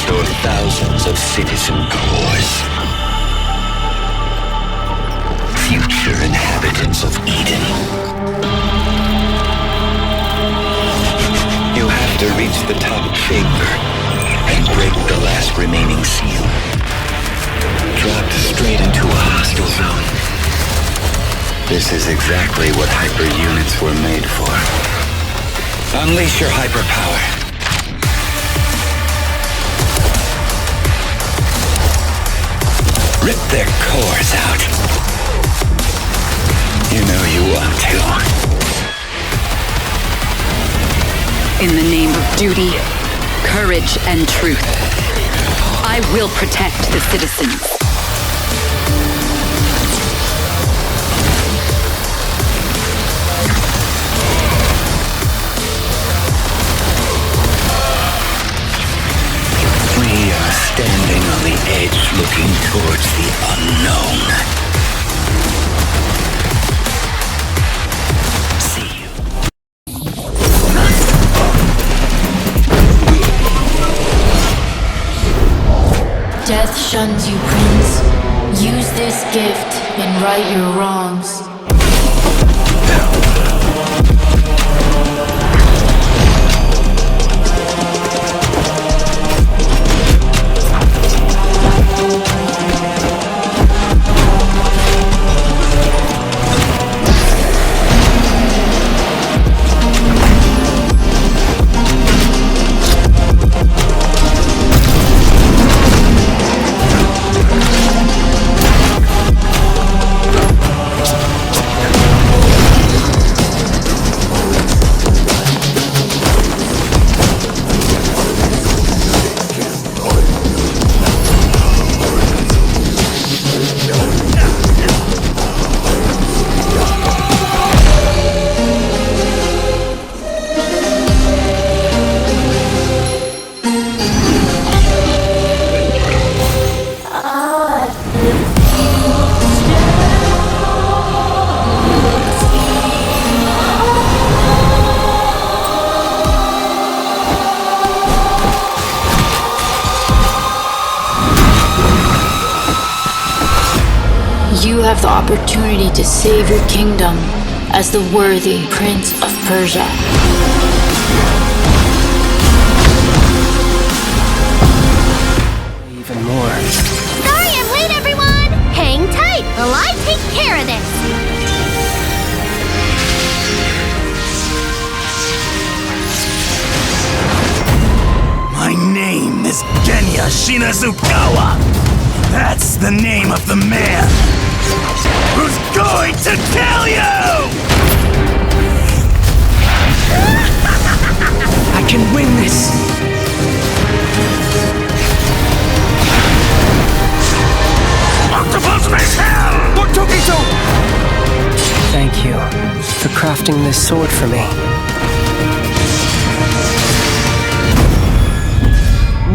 restore thousands of citizen cores. Future inhabitants of Eden. You have to reach the top chamber and break the last remaining seal. Dropped straight into a hostile zone. This is exactly what hyper units were made for. Unleash your hyperpower. Rip their cores out. You know you want to. In the name of duty, courage, and truth, I will protect the citizens. We are standing on the edge looking towards the unknown. See you. Death shuns you, Prince. Use this gift and right your wrongs. You have the opportunity to save your kingdom as the worthy Prince of Persia. Even more. Sorry I'm late, everyone! Hang tight while I take care of this! My name is Genya Shinazukawa. That's the name of the man who's going to kill you! I can win this! Octopus Missile! Thank you for crafting this sword for me.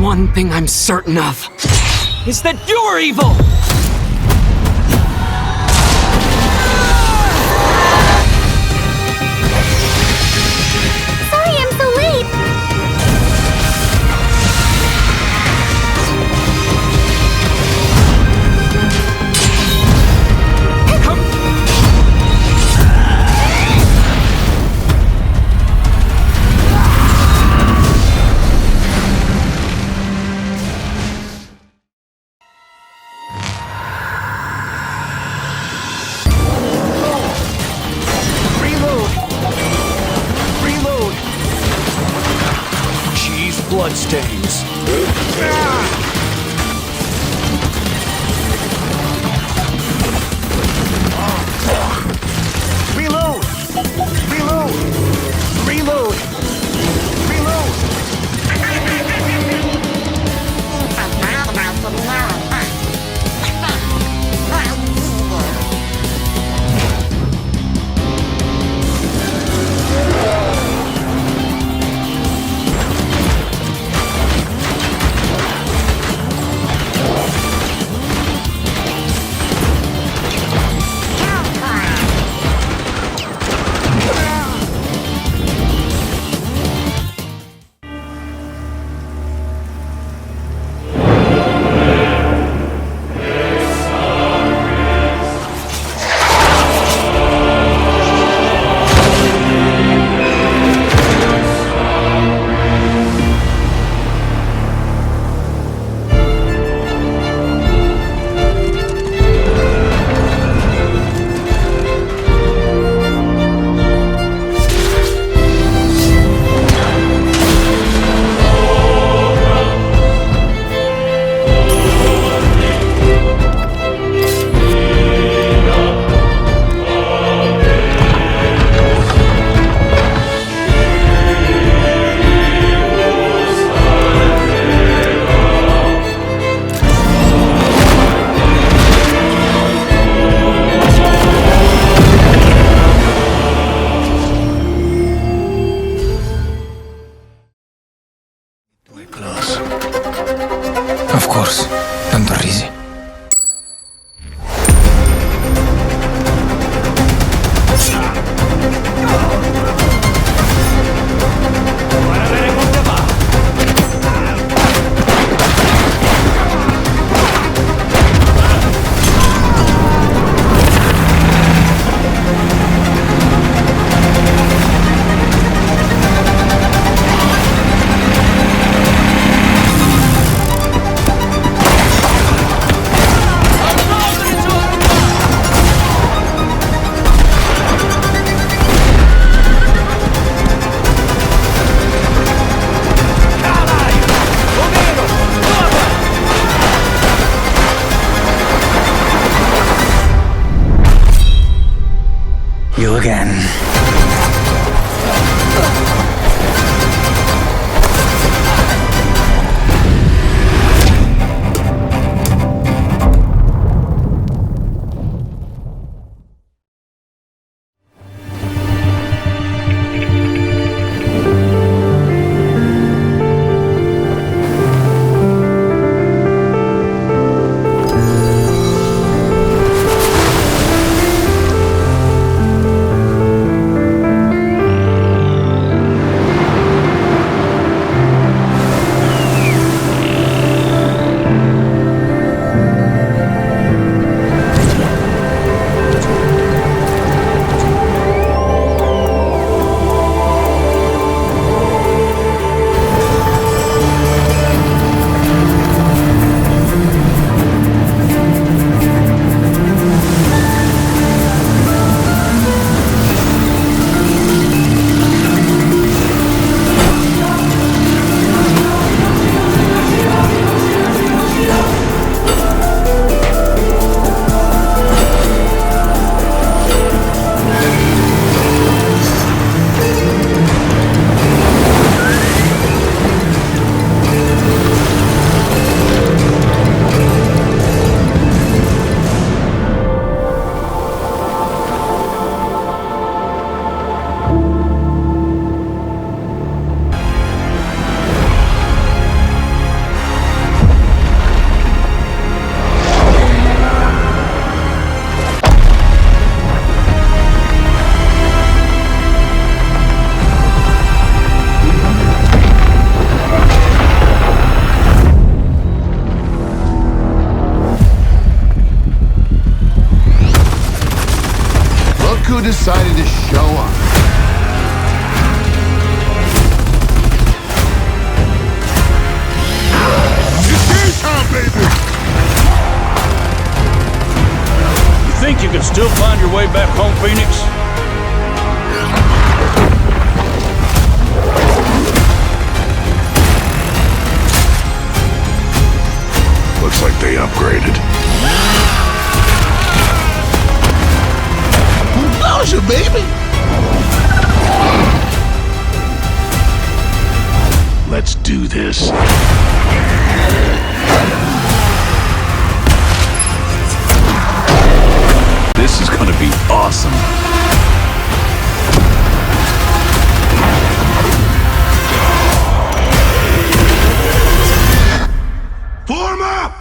One thing I'm certain of is that you're evil! Sorry I'm so late! course, tanto risi. You again. Who decided to show up? It's game time, baby! You think you can still find your way back home, Phoenix? Looks like they upgraded. Nausea, baby! Let's do this. This is gonna be awesome. Form up!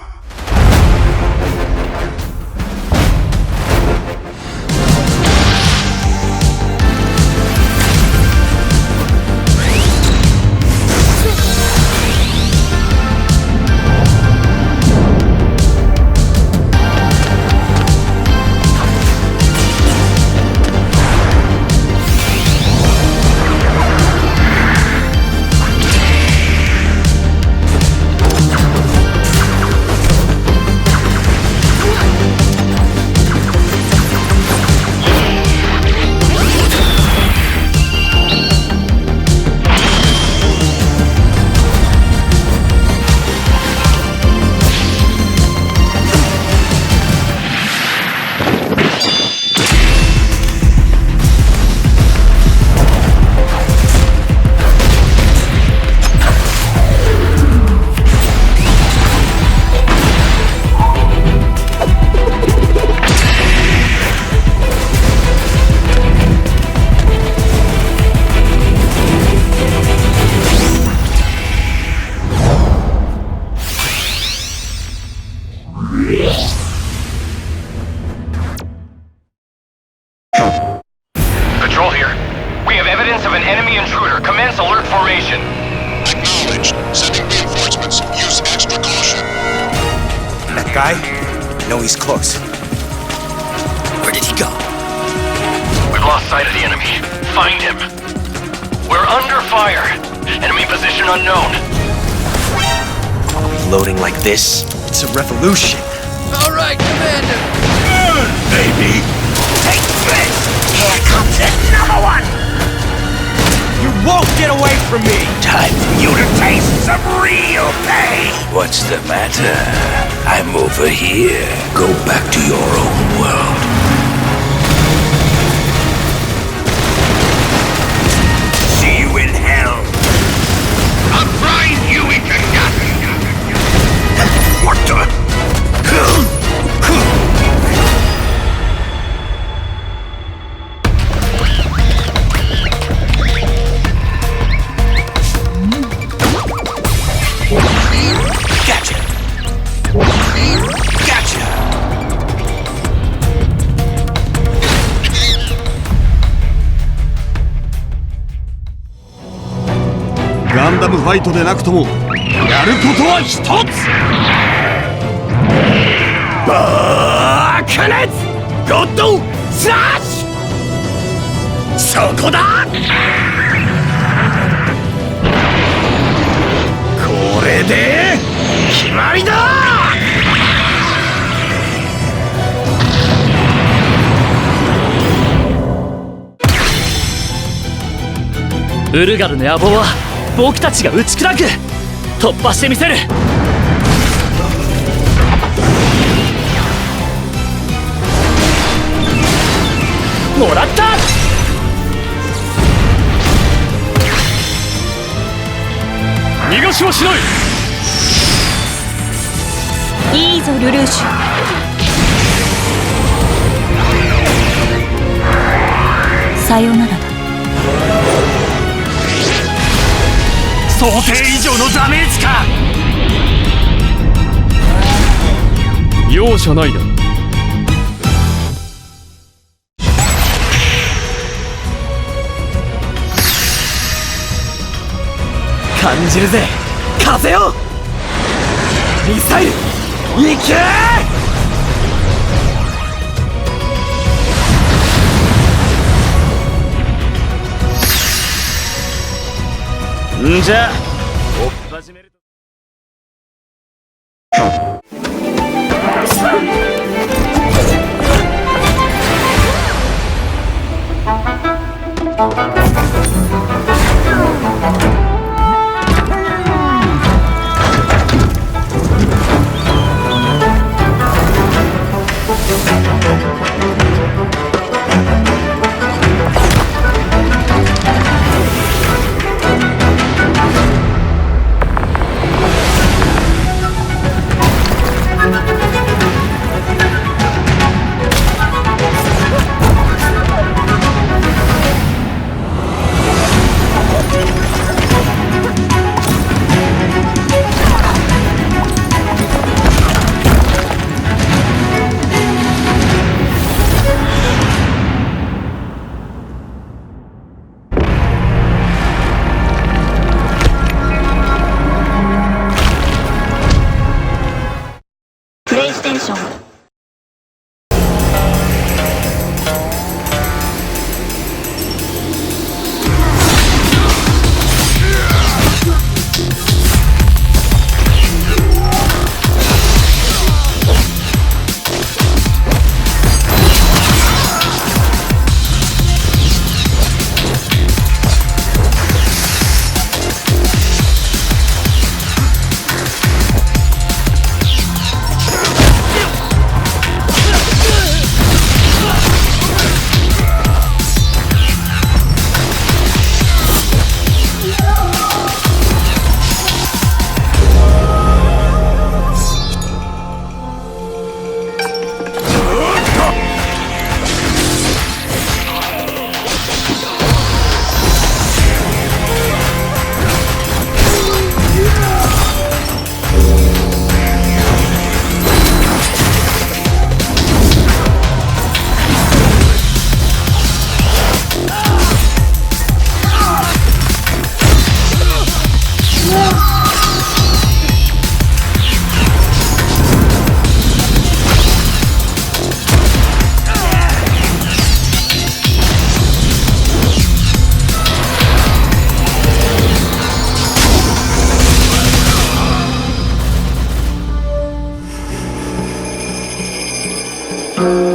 guy? No, he's close. Where did he go? We've lost sight of the enemy. Find him. We're under fire. Enemy position unknown. Loading like this? It's a revolution. All right, Commander. Good, baby. Take this! Here comes another one! You won't get away from me! Time for you to taste some real pain! What's the matter? I'm over here. Go back to your own world. See you in hell! Surprise you, Ikagaki! What the? ガンダムファイトでなくともやることは一つ。爆裂ゴッドスラッシュ！そこだ！これで決まりだ！ウルガルの野望は僕たちが打ち砕く。突破してみせる。もらった。逃がしはしない。いいぞルルーシュ。さよならだ。想定以上のダメージか。容赦ないだろ。感じるぜ風よ。ミサイル行けー。んじゃ追っ始める。プレイステーション。you.